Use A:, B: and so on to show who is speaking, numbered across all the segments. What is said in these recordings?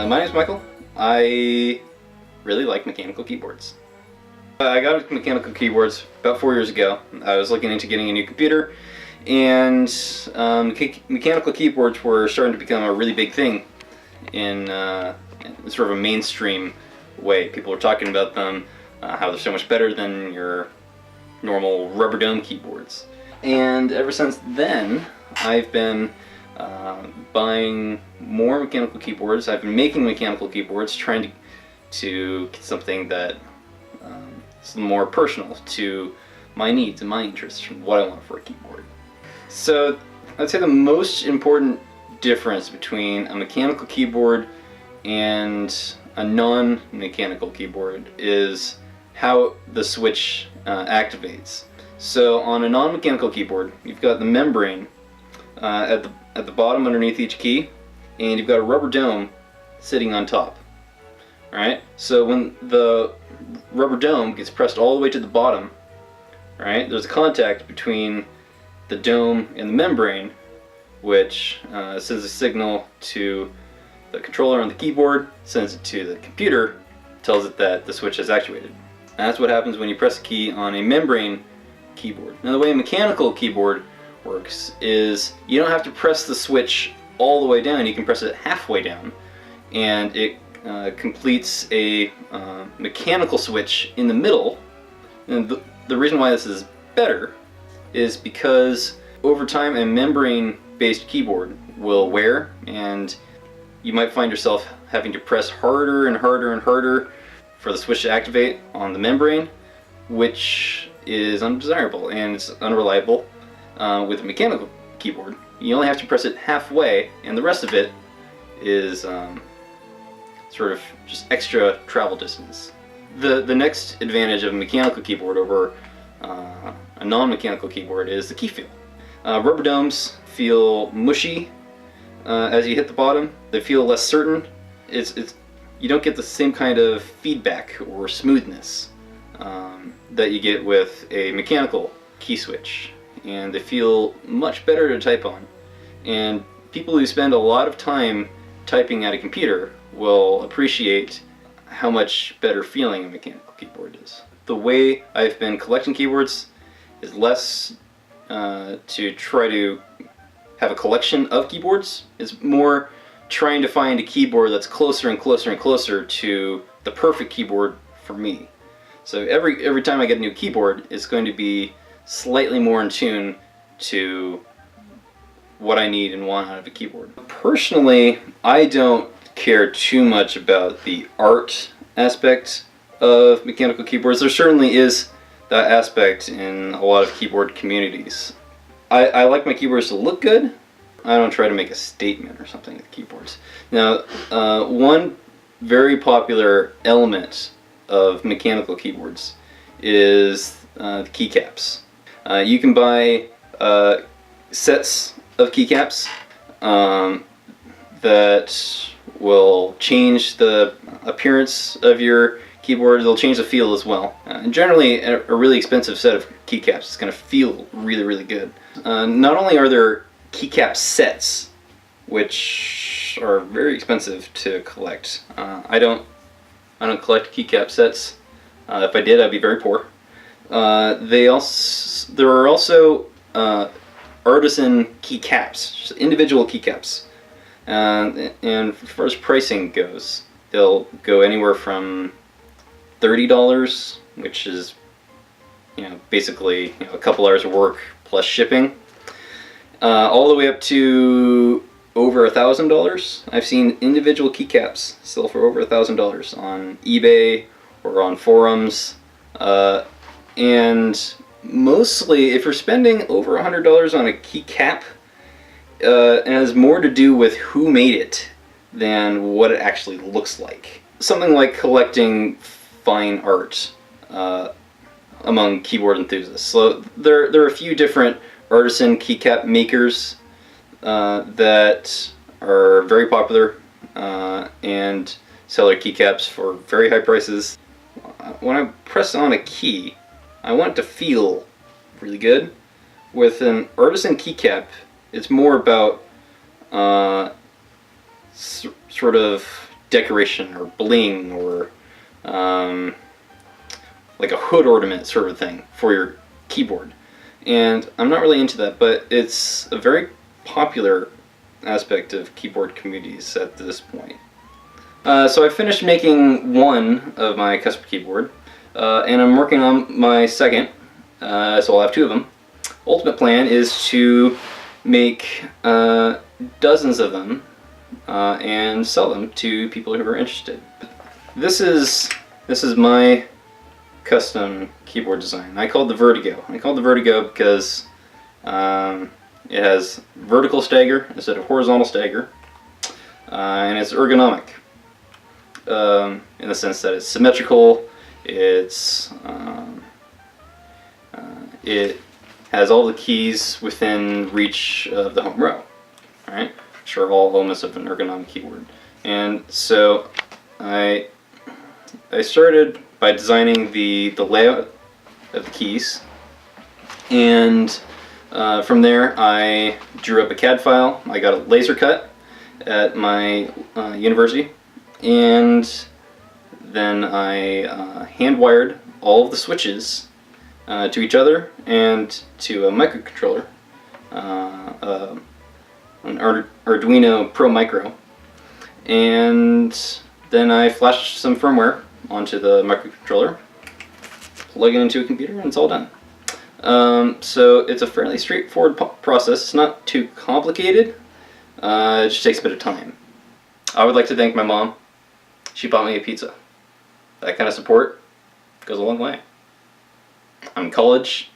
A: My name is Michael. I really like mechanical keyboards. I got mechanical keyboards about 4 years ago. I was looking into getting a new computer, and mechanical keyboards were starting to become a really big thing in sort of a mainstream way. People were talking about them, how they're so much better than your normal rubber dome keyboards. And ever since then, I've been buying more mechanical keyboards. I've been making mechanical keyboards, trying to get something that is more personal to my needs and my interests, and what I want for a keyboard. So I'd say the most important difference between a mechanical keyboard and a non-mechanical keyboard is how the switch activates. So on a non-mechanical keyboard, you've got the membrane at the bottom underneath each key, and you've got a rubber dome sitting on top. Alright, so when the rubber dome gets pressed all the way to the bottom, right, there's a contact between the dome and the membrane, which sends a signal to the controller on the keyboard, sends it to the computer, tells it that the switch is actuated. And that's what happens when you press a key on a membrane keyboard. Now, the way a mechanical keyboard works is you don't have to press the switch all the way down. You can press it halfway down, and it completes a mechanical switch in the middle. And the reason why this is better is because over time a membrane-based keyboard will wear, and you might find yourself having to press harder and harder and harder for the switch to activate on the membrane, which is undesirable and it's unreliable. With a mechanical keyboard, you only have to press it halfway, and the rest of it is sort of just extra travel distance. The next advantage of a mechanical keyboard over a non-mechanical keyboard is the key feel. Rubber domes feel mushy as you hit the bottom. They feel less certain. You don't get the same kind of feedback or smoothness that you get with a mechanical key switch, and they feel much better to type on. And people who spend a lot of time typing at a computer will appreciate how much better feeling a mechanical keyboard is. The way I've been collecting keyboards is less to try to have a collection of keyboards. It's more trying to find a keyboard that's closer and closer and closer to the perfect keyboard for me. So every time I get a new keyboard, it's going to be slightly more in tune to what I need and want out of a keyboard. Personally, I don't care too much about the art aspect of mechanical keyboards. There certainly is that aspect in a lot of keyboard communities. I like my keyboards to look good. I don't try to make a statement or something with keyboards. Now, one very popular element of mechanical keyboards is the keycaps. You can buy sets of keycaps that will change the appearance of your keyboard. They'll change the feel as well. And generally, a really expensive set of keycaps is going to feel really, really good. Not only are there keycap sets, which are very expensive to collect. I don't collect keycap sets. If I did, I'd be very poor. There are also artisan keycaps, just individual keycaps. And as far as pricing goes, they'll go anywhere from $30, which is basically a couple hours of work plus shipping, all the way up to over $1,000. I've seen individual keycaps sell for over $1,000 on eBay or on forums, and mostly if you're spending over $100 on a keycap, it has more to do with who made it than what it actually looks like. Something like collecting fine art among keyboard enthusiasts. So there are a few different artisan keycap makers that are very popular and sell their keycaps for very high prices. When I press on a key, I want it to feel really good. With an artisan keycap, it's more about sort of decoration or bling or like a hood ornament sort of thing for your keyboard. And I'm not really into that, but it's a very popular aspect of keyboard communities at this point. So I finished making one of my custom keyboard, and I'm working on my second, so I'll have two of them. Ultimate plan is to make dozens of them and sell them to people who are interested. This is my custom keyboard design. I call it the Vertigo. I call it the Vertigo because it has vertical stagger instead of horizontal stagger, and it's ergonomic in the sense that it's symmetrical. It has all the keys within reach of the home row, right? Which are all elements of an ergonomic keyboard. And so I started by designing the layout of the keys, and from there I drew up a CAD file. I got a laser cut at my university, and then I hand wired all of the switches to each other and to a microcontroller, an Arduino Pro Micro, and then I flashed some firmware onto the microcontroller, plug it into a computer, and it's all done. So it's a fairly straightforward process. It's not too complicated. It just takes a bit of time. I would like to thank my mom. She bought me a pizza. That kind of support goes a long way. I'm in college.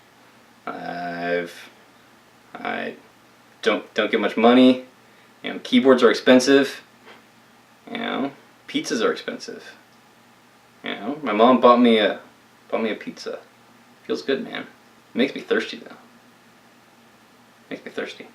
A: I don't get much money. You know, keyboards are expensive. You know, pizzas are expensive. You know, my mom bought me a pizza. Feels good, man. It makes me thirsty though. Makes me thirsty.